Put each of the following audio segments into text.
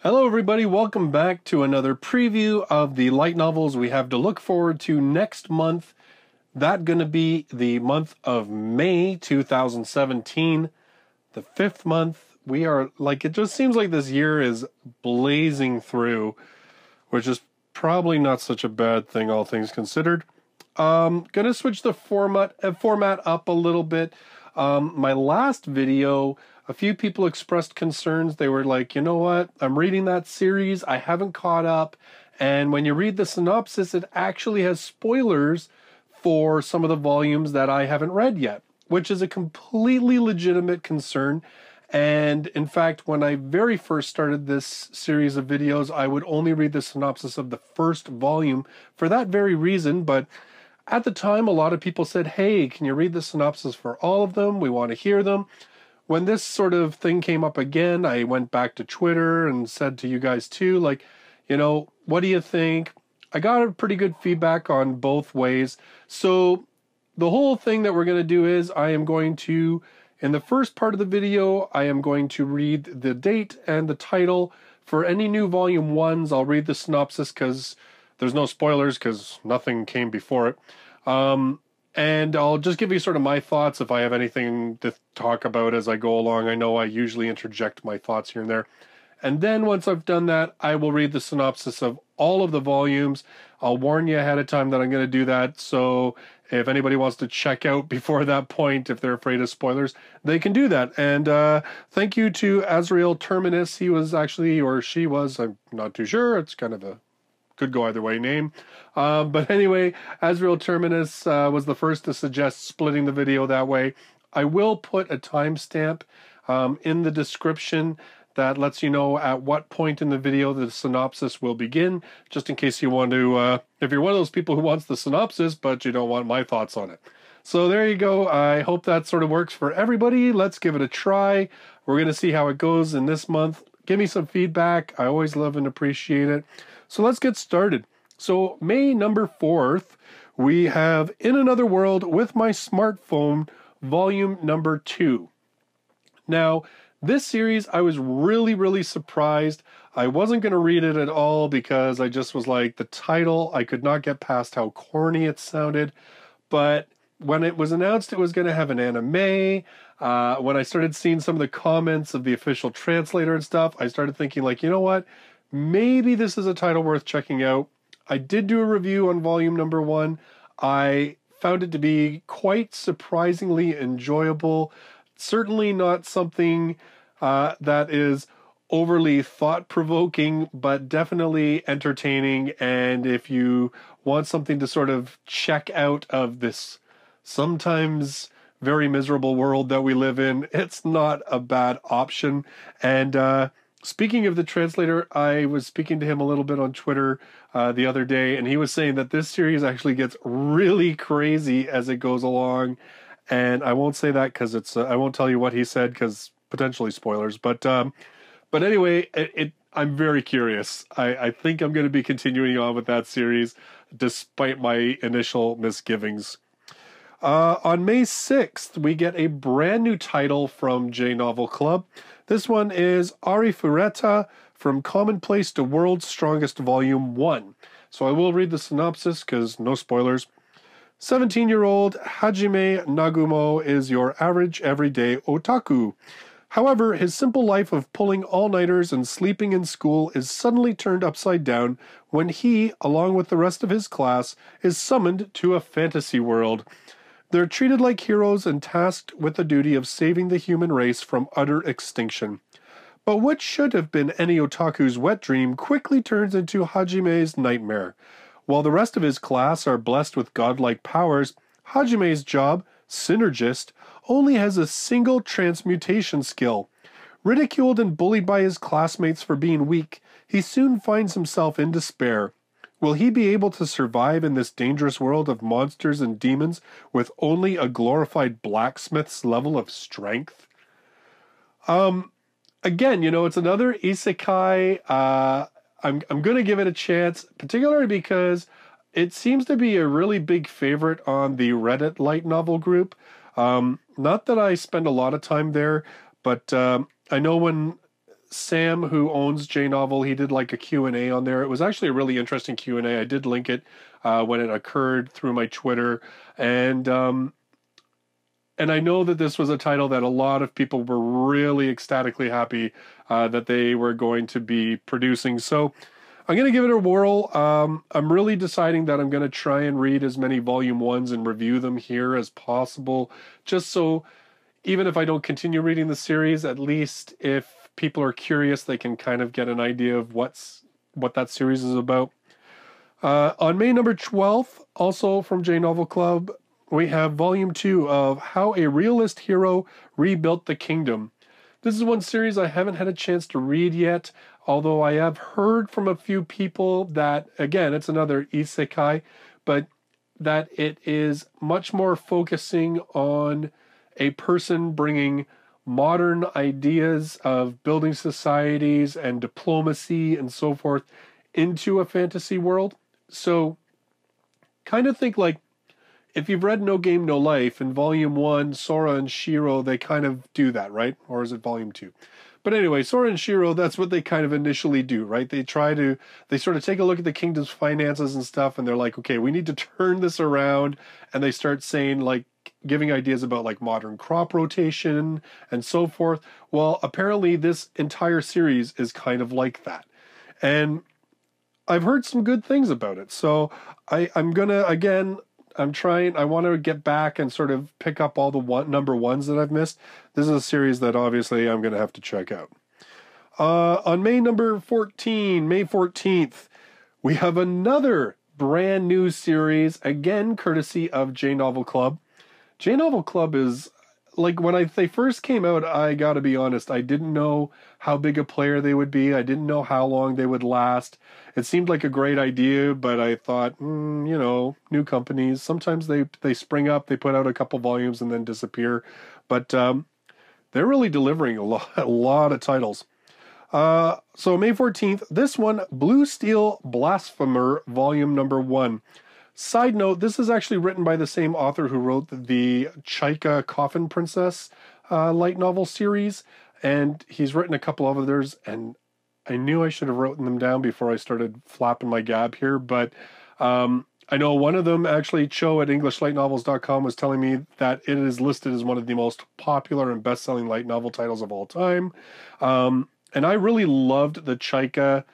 Hello everybody, welcome back to another preview of the light novels we have to look forward to next month. That's going to be the month of May 2017, the 5th month. We are, it just seems like this year is blazing through, which is probably not such a bad thing, all things considered. Gonna switch the format up a little bit. My last video, a few people expressed concerns. They were like, you know what? I'm reading that series. I haven't caught up. And when you read the synopsis, it actually has spoilers for some of the volumes that I haven't read yet, which is a completely legitimate concern. And in fact, when I very first started this series of videos, I would only read the synopsis of the first volume for that very reason. But at the time, a lot of people said, hey, can you read the synopsis for all of them? We want to hear them. When this sort of thing came up again, I went back to Twitter and said to you guys too, like, you know, what do you think? I got a pretty good feedback on both ways. So the whole thing that we're going to do is I am going to, in the first part of the video, I am going to read the date and the title. For any new volume ones, I'll read the synopsis because there's no spoilers because nothing came before it. And I'll just give you sort of my thoughts if I have anything to talk about as I go along. I know I usually interject my thoughts here and there. And then once I've done that, I will read the synopsis of all of the volumes. I'll warn you ahead of time that I'm going to do that. So if anybody wants to check out before that point, if they're afraid of spoilers, they can do that. And thank you to Azrael Terminus. He was actually, or she was, I'm not too sure. It's kind of a could go either way name. But anyway, Azrael Terminus was the first to suggest splitting the video that way. I will put a timestamp in the description that lets you know at what point in the video the synopsis will begin, just in case you want to, if you're one of those people who wants the synopsis, but you don't want my thoughts on it. So there you go. I hope that sort of works for everybody. Let's give it a try. We're going to see how it goes in this month. Give me some feedback. I always love and appreciate it. So let's get started. So May number 4th, we have In Another World with My Smartphone, volume number 2. Now, this series, I was really surprised. I wasn't going to read it at all because I just was like, the title, I could not get past how corny it sounded. But when it was announced it was going to have an anime, when I started seeing some of the comments of the official translator and stuff, I started thinking like, you know what? Maybe this is a title worth checking out. I did do a review on volume number 1. I found it to be quite surprisingly enjoyable. Certainly not something that is overly thought-provoking, but definitely entertaining. And if you want something to sort of check out of this sometimes very miserable world that we live in, it's not a bad option. And speaking of the translator, I was speaking to him a little bit on Twitter the other day, and he was saying that this series actually gets really crazy as it goes along. And I won't say that because it's I won't tell you what he said because potentially spoilers. But anyway, I'm very curious. I think I'm going to be continuing on with that series despite my initial misgivings. On May 6th, we get a brand new title from J Novel Club. This one is Arifureta, From Commonplace to World's Strongest Volume 1. So I will read the synopsis because no spoilers. 17-year-old Hajime Nagumo is your average everyday otaku. However, his simple life of pulling all-nighters and sleeping in school is suddenly turned upside down when he, along with the rest of his class, is summoned to a fantasy world. They're treated like heroes and tasked with the duty of saving the human race from utter extinction. But what should have been any otaku's wet dream quickly turns into Hajime's nightmare. While the rest of his class are blessed with godlike powers, Hajime's job, Synergist, only has a single transmutation skill. Ridiculed and bullied by his classmates for being weak, he soon finds himself in despair. Will he be able to survive in this dangerous world of monsters and demons with only a glorified blacksmith's level of strength? Again, you know, it's another isekai. I'm going to give it a chance, particularly because it seems to be a really big favorite on the Reddit light novel group. Not that I spend a lot of time there, but I know when Sam, who owns J-Novel, he did like a Q&A on there. It was actually a really interesting Q&A. I did link it when it occurred through my Twitter. And I know that this was a title that a lot of people were really ecstatically happy that they were going to be producing. So I'm going to give it a whirl. I'm really deciding that I'm going to try and read as many volume 1s and review them here as possible, just so even if I don't continue reading the series, at least if people are curious, they can kind of get an idea of what that series is about. On May number 12th, also from J Novel Club, we have volume 2 of How a Realist Hero Rebuilt the Kingdom. This is one series I haven't had a chance to read yet, although I have heard from a few people that, again, it's another isekai, but that it is much more focusing on a person bringing modern ideas of building societies and diplomacy and so forth into a fantasy world. So kind of think like, if you've read No Game, No Life, in Volume 1, Sora and Shiro, they kind of do that, right? Or is it Volume 2? But anyway, Sora and Shiro, that's what they kind of initially do, right? They sort of take a look at the kingdom's finances and stuff, and they're like, okay, we need to turn this around. And they start saying, like, giving ideas about, like, modern crop rotation and so forth. Well, apparently this entire series is kind of like that. And I've heard some good things about it. So I'm going to, again... I want to get back and sort of pick up all the number 1s that I've missed. This is a series that obviously I'm going to have to check out. On May 14th, we have another brand new series, again, courtesy of J Novel Club. J Novel Club is, like, when they first came out, I gotta be honest, I didn't know how big a player they would be. I didn't know how long they would last. It seemed like a great idea, but I thought, new companies, sometimes they spring up, they put out a couple volumes and then disappear. But they're really delivering a lot of titles. So May 14th, this one, Bluesteel Blasphemer, volume number 1. Side note, this is actually written by the same author who wrote the Chaika Coffin Princess light novel series, and he's written a couple of others, and I knew I should have written them down before I started flapping my gab here, but I know one of them, actually, Cho at EnglishLightNovels.com was telling me that it is listed as one of the most popular and best-selling light novel titles of all time. And I really loved the Chaika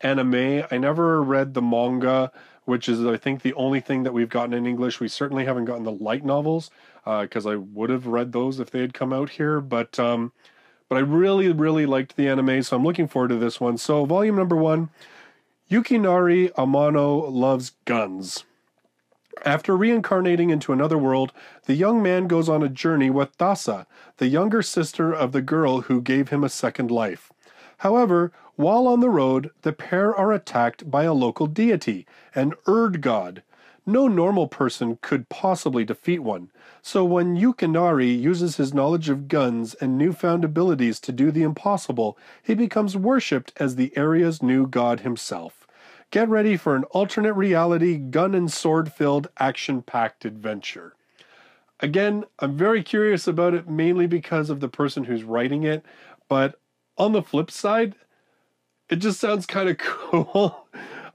anime. I never read the manga, which is, I think, the only thing that we've gotten in English. We certainly haven't gotten the light novels, because I would have read those if they had come out here. But I really, really liked the anime, so I'm looking forward to this one. So, volume number 1, Yukinari Amano Loves Guns. After reincarnating into another world, the young man goes on a journey with Dasa, the younger sister of the girl who gave him a second life. However, while on the road, the pair are attacked by a local deity, an Erd god. No normal person could possibly defeat one, so when Yukinari uses his knowledge of guns and newfound abilities to do the impossible, he becomes worshipped as the area's new god himself. Get ready for an alternate reality, gun and sword-filled, action-packed adventure. Again, I'm very curious about it, mainly because of the person who's writing it, but on the flip side, it just sounds kind of cool.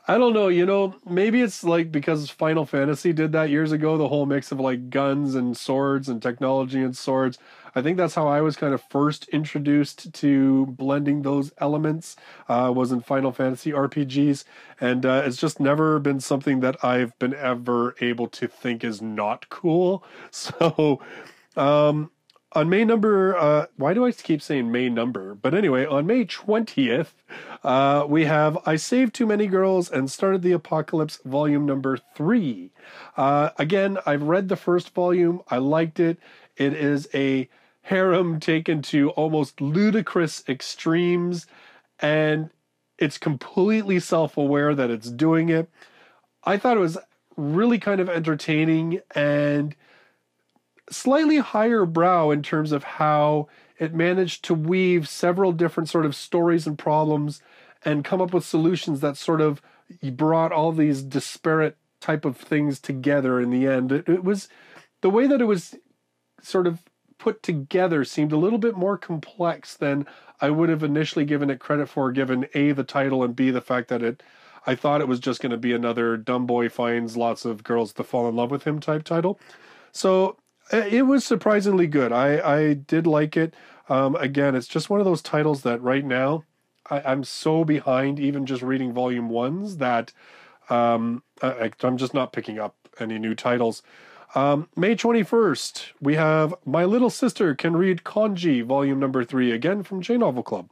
I don't know, maybe it's like because Final Fantasy did that years ago, the whole mix of like guns and swords and technology and swords. I think that's how I was kind of first introduced to blending those elements, was in Final Fantasy RPGs. And it's just never been something that I've been ever able to think is not cool. So, on May number, why do I keep saying May number? But anyway, on May 20th, we have I Saved Too Many Girls and Started the Apocalypse, volume number 3. Again, I've read the first volume. I liked it. It is a harem taken to almost ludicrous extremes, and it's completely self-aware that it's doing it. I thought it was really kind of entertaining and slightly higher brow in terms of how it managed to weave several different sort of stories and problems and come up with solutions that sort of brought all these disparate type of things together in the end. It was the way that it was sort of put together seemed a little bit more complex than I would have initially given it credit for, given A, the title, and B, the fact that I thought it was just going to be another dumb boy finds lots of girls to fall in love with him type title. So it was surprisingly good. I did like it. Again, it's just one of those titles that right now I'm so behind even just reading volume ones that I'm just not picking up any new titles. May 21st, we have My Little Sister Can Read Kanji, volume number 3, again from J-Novel Club.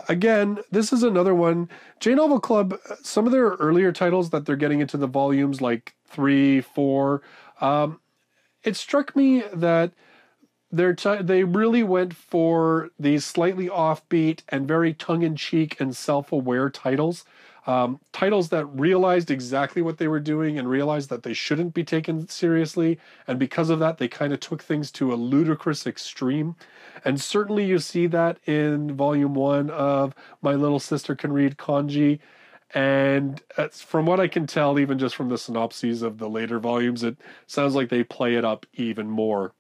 Again, this is another one. J-Novel Club, some of their earlier titles that they're getting into the volumes, like 3, 4, it struck me that they really went for these slightly offbeat and very tongue-in-cheek and self-aware titles. Titles that realized exactly what they were doing and realized that they shouldn't be taken seriously. And because of that, they kind of took things to a ludicrous extreme. And certainly you see that in volume 1 of My Little Sister Can Read Kanji. And from what I can tell, even just from the synopses of the later volumes, it sounds like they play it up even more.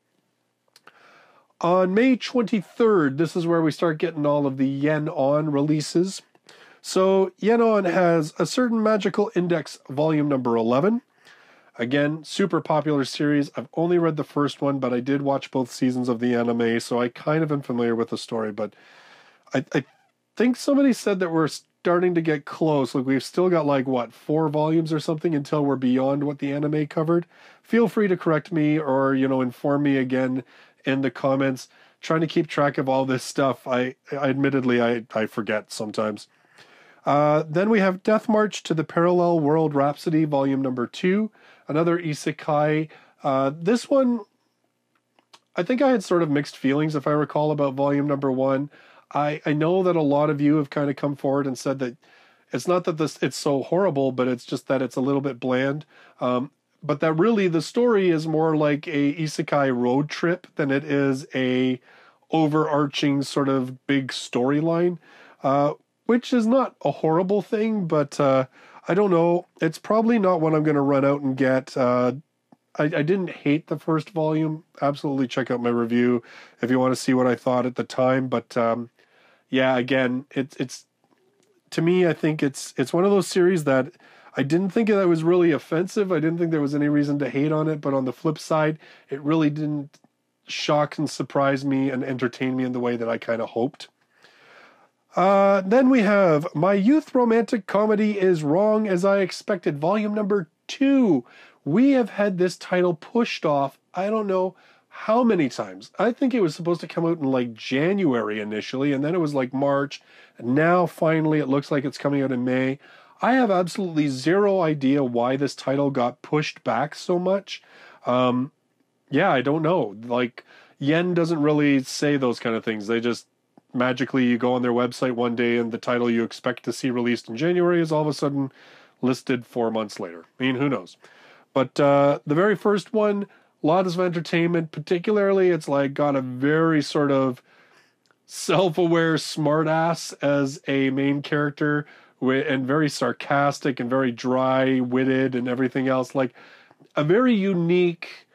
On May 23rd, this is where we start getting all of the Yen On releases. So Yen On has A Certain Magical Index, volume number 11. Again, super popular series. I've only read the first one, but I did watch both seasons of the anime, so I kind of am familiar with the story. But I think somebody said that we're starting to get close. Like, we've still got, like, what, 4 volumes or something until we're beyond what the anime covered. Feel free to correct me or, inform me again in the comments. Trying to keep track of all this stuff. I admittedly, I forget sometimes. Then we have Death March to the Parallel World Rhapsody, volume number 2. Another isekai. This one, I think I had sort of mixed feelings, if I recall, about volume number 1. I know that a lot of you have kind of come forward and said that it's not that it's so horrible, but it's just that it's a little bit bland. But that really the story is more like a isekai road trip than it is a overarching sort of big storyline, which is not a horrible thing, but I don't know. It's probably not one I'm going to run out and get. I didn't hate the first volume. Absolutely check out my review if you want to see what I thought at the time. But yeah, again, it's to me, I think it's one of those series that I didn't think that was really offensive. I didn't think there was any reason to hate on it. But on the flip side, it really didn't shock and surprise me and entertain me in the way that I kind of hoped. Then we have My Youth Romantic Comedy Is Wrong As I Expected, volume number 2. We have had this title pushed off, I don't know how many times. I think it was supposed to come out in like January initially, and then it was like March, and now finally it looks like it's coming out in May. I have absolutely zero idea why this title got pushed back so much. Yeah, I don't know. Like, Yen doesn't really say those kind of things. They just magically, you go on their website one day and the title you expect to see released in January is all of a sudden listed 4 months later. I mean, who knows? But the very first one, lots of entertainment. Particularly, it's like got a very sort of self-aware smartass as a main character, and very sarcastic and very dry-witted and everything else. Like a very unique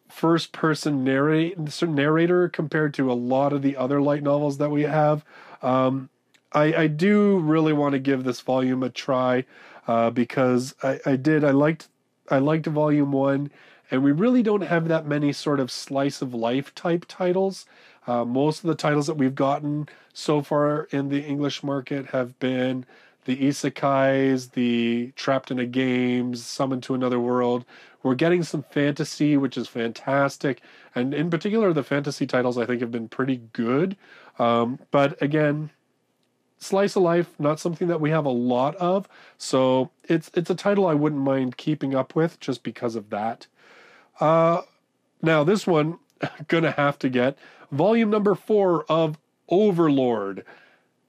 first-person narrator compared to a lot of the other light novels that we have. I do really want to give this volume a try because I liked volume 1, and we really don't have that many sort of slice of life type titles. Most of the titles that we've gotten so far in the English market have been the isekais, the trapped in a game, summoned to another world. We're getting some fantasy, which is fantastic. And in particular, the fantasy titles I think have been pretty good. But again, slice of life, not something that we have a lot of. So it's a title I wouldn't mind keeping up with just because of that. Now this one, gonna have to get volume number 4 of Overlord.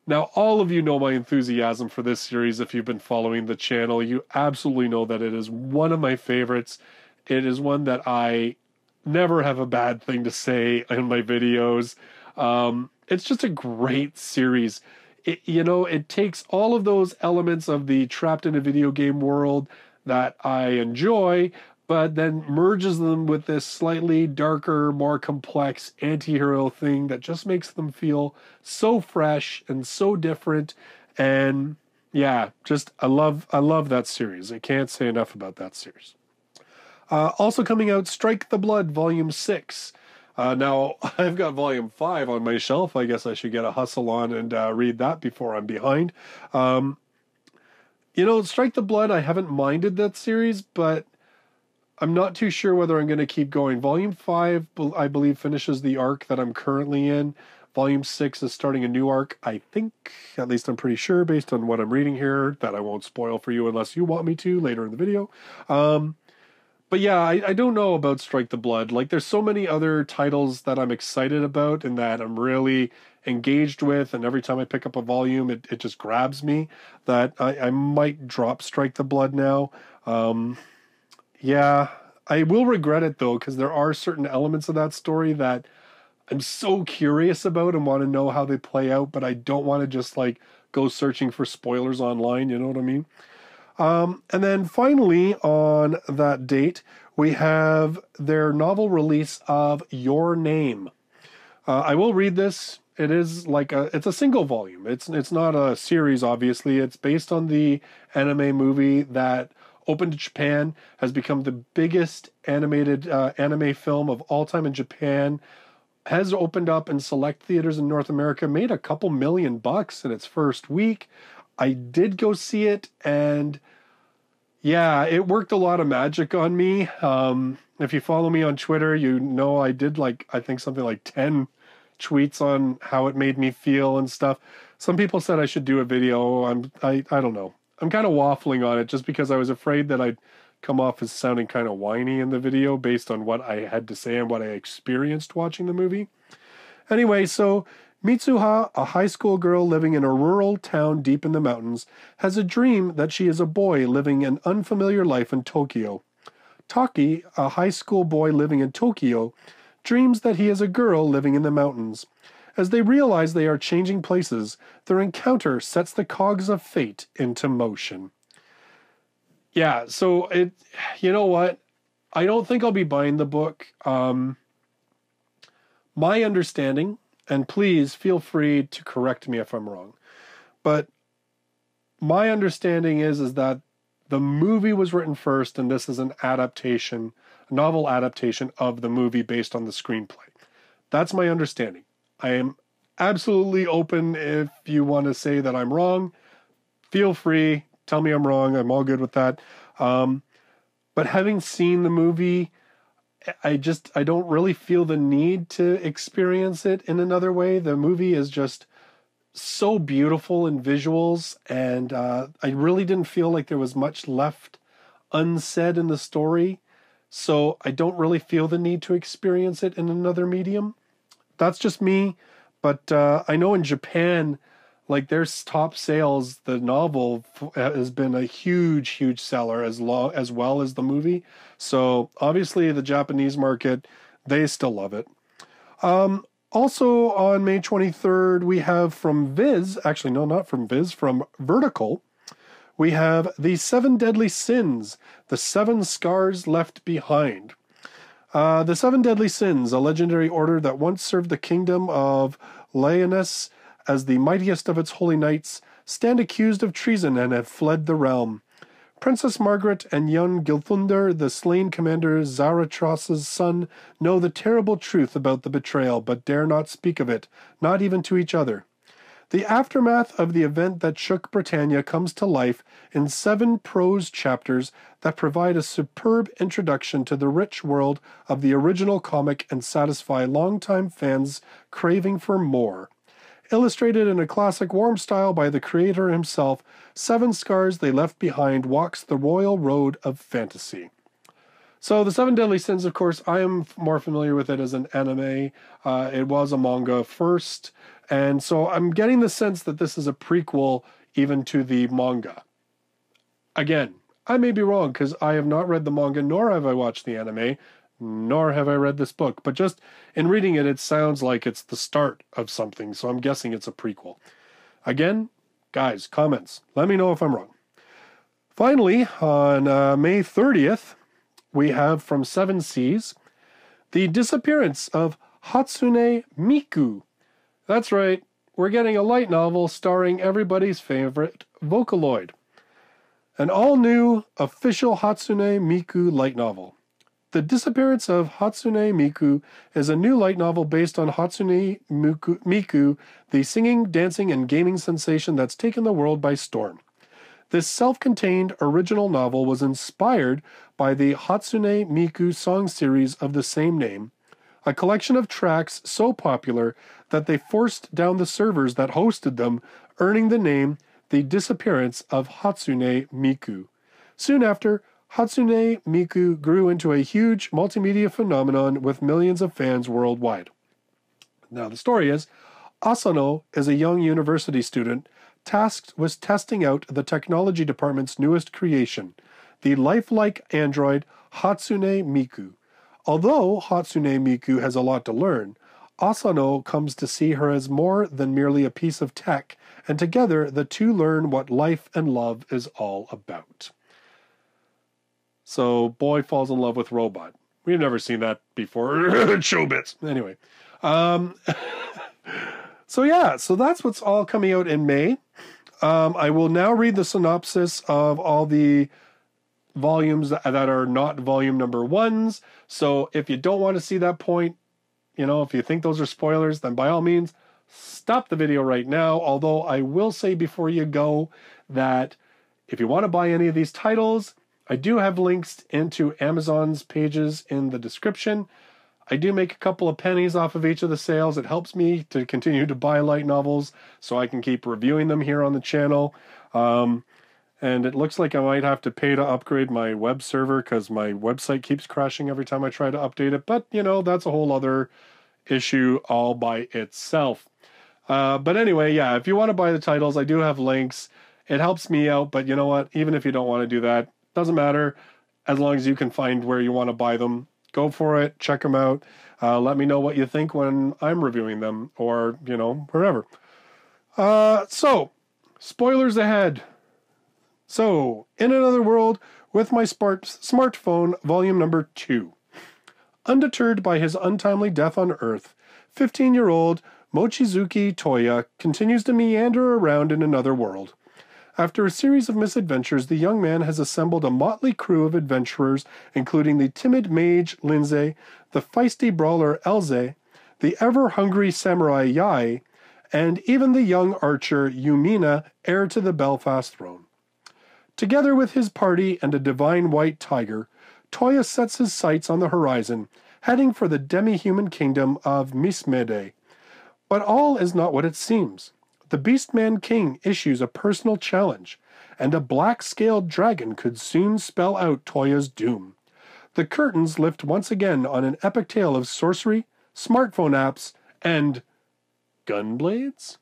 Now, all of you know my enthusiasm for this series. If you've been following the channel, you absolutely know that it is one of my favorites. It is one that I never have a bad thing to say in my videos. It's just a great series. It takes all of those elements of the trapped in a video game world that I enjoy, but then merges them with this slightly darker, more complex anti-hero thing that just makes them feel so fresh and so different. And yeah, just I love that series. I can't say enough about that series. Also coming out, Strike the Blood Volume 6. Now, I've got Volume 5 on my shelf. I guess I should get a hustle on and read that before I'm behind. Strike the Blood, I haven't minded that series, but I'm not too sure whether I'm going to keep going. Volume 5, I believe, finishes the arc that I'm currently in. Volume 6 is starting a new arc, I think. At least I'm pretty sure, based on what I'm reading here, that I won't spoil for you unless you want me to later in the video. But yeah, I don't know about Strike the Blood. Like, there's so many other titles that I'm excited about and that I'm really engaged with, and every time I pick up a volume, it just grabs me, that I might drop Strike the Blood now. Yeah, I will regret it, though, because there are certain elements of that story that I'm so curious about and want to know how they play out, but I don't want to just, like, go searching for spoilers online, you know what I mean? And then finally, on that date, we have their novel release of Your Name. I will read this. It is like it's a single volume. It's not a series, obviously. It's based on the anime movie that opened in Japan, has become the biggest animated anime film of all time in Japan, has opened up in select theaters in North America, made a couple $1 million in its first week. I did go see it, and yeah, it worked a lot of magic on me. If you follow me on Twitter, you know I did I think something like 10 tweets on how it made me feel and stuff. Some people said I should do a video. I don't know. I'm kind of waffling on it just because I was afraid that I'd come off as sounding kind of whiny in the video based on what I had to say and what I experienced watching the movie. Anyway, so Mitsuha, a high school girl living in a rural town deep in the mountains, has a dream that she is a boy living an unfamiliar life in Tokyo. Taki, a high school boy living in Tokyo, dreams that he is a girl living in the mountains. As they realize they are changing places, their encounter sets the cogs of fate into motion. Yeah, so you know what? I don't think I'll be buying the book. My understanding, and please feel free to correct me if I'm wrong, but my understanding is that the movie was written first, and this is an adaptation, a novel adaptation of the movie based on the screenplay. That's my understanding. I am absolutely open if you want to say that I'm wrong. Feel free, tell me I'm wrong. I'm all good with that. But having seen the movie, I don't really feel the need to experience it in another way. The movie is just so beautiful in visuals, and I really didn't feel like there was much left unsaid in the story. So I don't really feel the need to experience it in another medium. That's just me. But I know in Japan, like their top sales, the novel has been a huge, huge seller as well as the movie. So obviously the Japanese market, they still love it. Also on May 23rd, we have from Viz, actually no, not from Viz, from Vertical, we have The Seven Deadly Sins, The Seven Scars Left Behind. The Seven Deadly Sins, a legendary order that once served the kingdom of Lyoness as the mightiest of its holy knights, stand accused of treason and have fled the realm. Princess Margaret and young Gilthunder, the slain commander Zarathus's son, know the terrible truth about the betrayal, but dare not speak of it, not even to each other. The aftermath of the event that shook Britannia comes to life in 7 prose chapters that provide a superb introduction to the rich world of the original comic and satisfy longtime fans' craving for more. Illustrated in a classic warm style by the creator himself, Seven Scars They Left Behind walks the royal road of fantasy. So the Seven Deadly Sins, of course, I am more familiar with it as an anime. It was a manga first, and so I'm getting the sense that this is a prequel even to the manga. Again, I may be wrong because I have not read the manga, nor have I watched the anime, nor have I read this book. But just in reading it, it sounds like it's the start of something, so I'm guessing it's a prequel. Again, guys, comments. Let me know if I'm wrong. Finally, on May 30th, we have from Seven Seas, The Disappearance of Hatsune Miku. That's right, we're getting a light novel starring everybody's favorite Vocaloid. An all-new official Hatsune Miku light novel. The Disappearance of Hatsune Miku is a new light novel based on Hatsune Miku, the singing, dancing, and gaming sensation that's taken the world by storm. This self-contained original novel was inspired by the Hatsune Miku song series of the same name, a collection of tracks so popular that they forced down the servers that hosted them, earning the name The Disappearance of Hatsune Miku. Soon after, Hatsune Miku grew into a huge multimedia phenomenon with millions of fans worldwide. Now the story is, Asano is a young university student tasked with testing out the technology department's newest creation, the lifelike android Hatsune Miku. Although Hatsune Miku has a lot to learn, Asano comes to see her as more than merely a piece of tech, and together the two learn what life and love is all about. So, boy falls in love with robot. We've never seen that before. Showbits. Anyway. So that's what's all coming out in May. I will now read the synopsis of all the volumes that are not volume number ones. So if you don't want to see that point, if you think those are spoilers, then by all means, stop the video right now. Although I will say before you go that if you want to buy any of these titles, I do have links into Amazon's pages in the description. I do make a couple of pennies off of each of the sales. It helps me to continue to buy light novels so I can keep reviewing them here on the channel. And it looks like I might have to pay to upgrade my web server because my website keeps crashing every time I try to update it. But, that's a whole other issue all by itself. But anyway, yeah, if you want to buy the titles, I do have links. It helps me out, but you know what? Even if you don't want to do that, doesn't matter. As long as you can find where you want to buy them, go for it. Check them out. Let me know what you think when I'm reviewing them or, wherever. So, spoilers ahead. So, In Another World with My Smartphone, volume number 2. Undeterred by his untimely death on Earth, 15-year-old Mochizuki Toya continues to meander around in another world. After a series of misadventures, the young man has assembled a motley crew of adventurers, including the timid mage Lindsay, the feisty brawler Elze, the ever-hungry samurai Yai, and even the young archer Yumina, heir to the Belfast throne. Together with his party and a divine white tiger, Toya sets his sights on the horizon, heading for the demi-human kingdom of Mismede. But all is not what it seems. The Beastman King issues a personal challenge, and a black-scaled dragon could soon spell out Toya's doom. The curtains lift once again on an epic tale of sorcery, smartphone apps, and gunblades?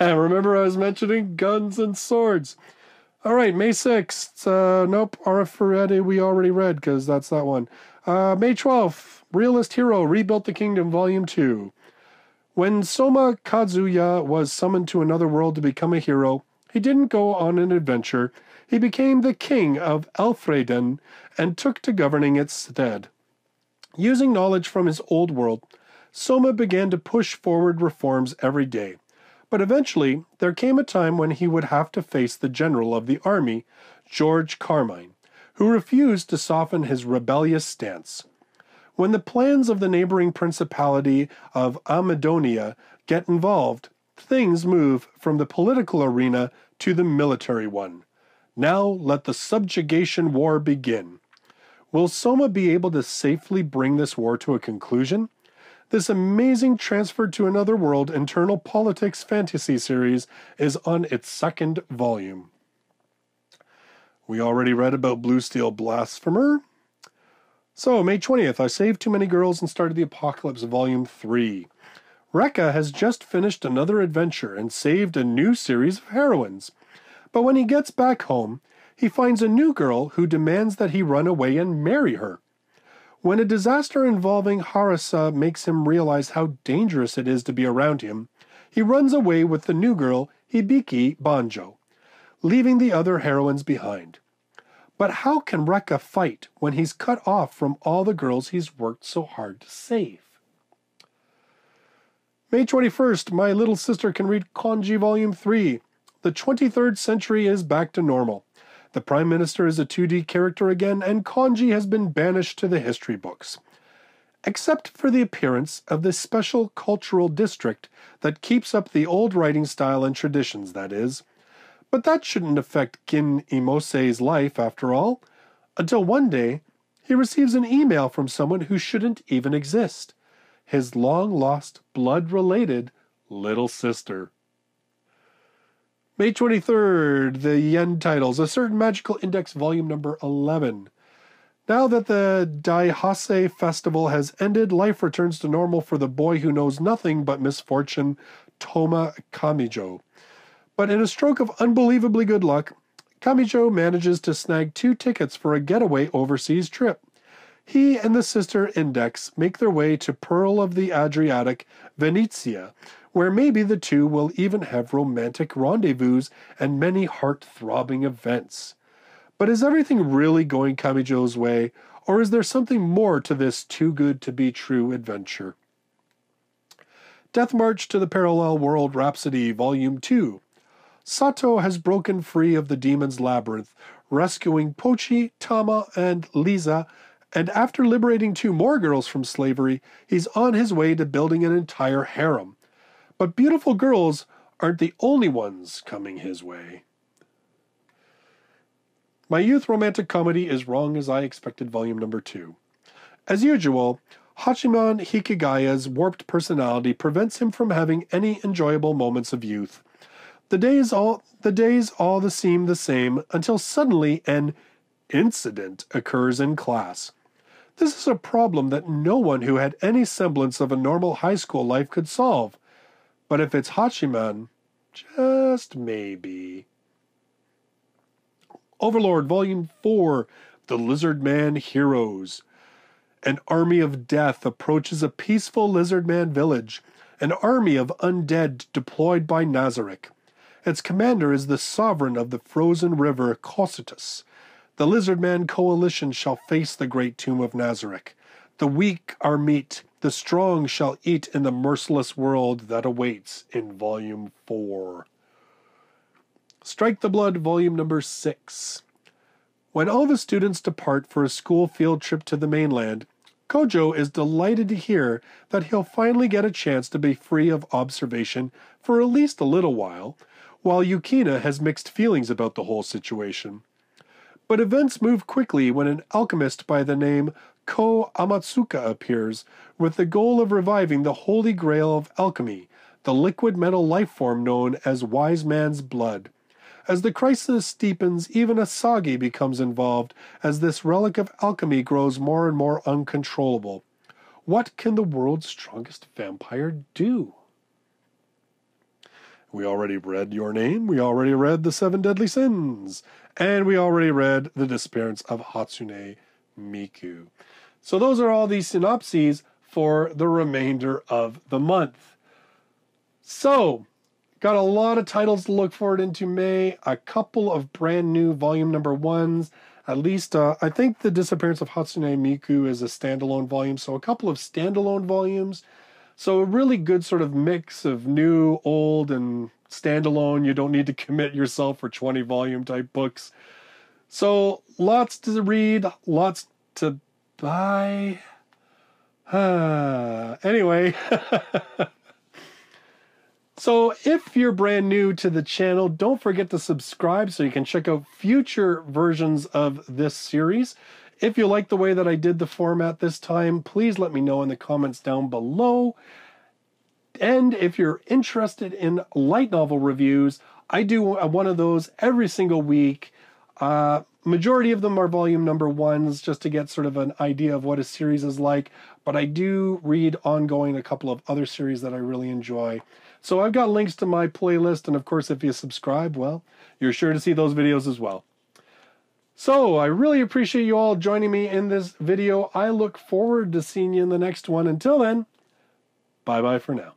Remember I was mentioning guns and swords. All right, May 6th. Nope, Arifureta we already read because that's that one. May 12th, Realist Hero Rebuilt the Kingdom, Volume 2. When Soma Kazuya was summoned to another world to become a hero, he didn't go on an adventure. He became the king of Elfreden and took to governing its stead. Using knowledge from his old world, Soma began to push forward reforms every day. But eventually, there came a time when he would have to face the general of the army, George Carmine, who refused to soften his rebellious stance. When the plans of the neighboring principality of Amadonia get involved, things move from the political arena to the military one. Now let the subjugation war begin. Will Soma be able to safely bring this war to a conclusion? This amazing Transferred to Another World internal politics fantasy series is on its second volume. We already read about Bluesteel Blasphemer. So, May 20th, I Saved Too Many Girls and Started the Apocalypse, Volume 3. Rekka has just finished another adventure and saved a new series of heroines. But when he gets back home, he finds a new girl who demands that he run away and marry her. When a disaster involving Harasa makes him realize how dangerous it is to be around him, he runs away with the new girl, Hibiki Banjo, leaving the other heroines behind. But how can Rekka fight when he's cut off from all the girls he's worked so hard to save? May 21st, my little sister can read Kanji Volume 3. The 23rd century is back to normal. The Prime Minister is a 2D character again, and Kanji has been banished to the history books. Except for the appearance of this special cultural district that keeps up the old writing style and traditions, that is. But that shouldn't affect Gin Imose's life, after all, until one day he receives an email from someone who shouldn't even exist. His long-lost, blood-related little sister. May 23rd, the Yen titles, A Certain Magical Index, volume number 11. Now that the Daihase festival has ended, life returns to normal for the boy who knows nothing but misfortune, Toma Kamijo. But in a stroke of unbelievably good luck, Kamijo manages to snag 2 tickets for a getaway overseas trip. He and the sister Index make their way to Pearl of the Adriatic, Venezia, where maybe the two will even have romantic rendezvous and many heart-throbbing events. But is everything really going Kamijo's way, or is there something more to this too-good-to-be-true adventure? Death March to the Parallel World Rhapsody, Volume 2. Sato has broken free of the Demon's Labyrinth, rescuing Pochi, Tama, and Lisa, and after liberating 2 more girls from slavery, he's on his way to building an entire harem. But beautiful girls aren't the only ones coming his way. My youth romantic comedy is Wrong as I Expected, volume number 2. As usual, Hachiman Hikigaya's warped personality prevents him from having any enjoyable moments of youth. The days all seem the same until suddenly an incident occurs in class. This is a problem that no one who had any semblance of a normal high school life could solve. But if it's Hachiman, just maybe. Overlord, Volume 4, The Lizardman Heroes. An army of death approaches a peaceful Lizardman village, an army of undead deployed by Nazarick. Its commander is the sovereign of the frozen river Cocytus. The Lizardman coalition shall face the great tomb of Nazarick. The weak are meat, the strong shall eat in the merciless world that awaits in Volume 4. Strike the Blood, Volume number 6. When all the students depart for a school field trip to the mainland, Kojo is delighted to hear that he'll finally get a chance to be free of observation for at least a little while Yukina has mixed feelings about the whole situation. But events move quickly when an alchemist by the name Ko Amatsuka appears, with the goal of reviving the holy grail of alchemy, the liquid metal life form known as Wise Man's Blood. As the crisis steepens, even Asagi becomes involved as this relic of alchemy grows more and more uncontrollable. What can the world's strongest vampire do? We already read Your Name, we already read The 7 Deadly Sins, and we already read The Disappearance of Hatsune Miku. So those are all the synopses for the remainder of the month. So, got a lot of titles to look forward into May, a couple of brand new volume number 1s, at least I think The Disappearance of Hatsune Miku is a standalone volume, so a couple of standalone volumes. So a really good sort of mix of new, old, and standalone. You don't need to commit yourself for 20 volume type books. So lots to read, lots to buy. Anyway. So if you're brand new to the channel, don't forget to subscribe so you can check out future versions of this series. If you like the way that I did the format this time, please let me know in the comments down below. And if you're interested in light novel reviews, I do one of those every single week. Majority of them are volume number 1s, just to get sort of an idea of what a series is like. But I do read ongoing a couple of other series that I really enjoy. So I've got links to my playlist, and of course if you subscribe, well, you're sure to see those videos as well. So I really appreciate you all joining me in this video. I look forward to seeing you in the next one. Until then, bye-bye for now.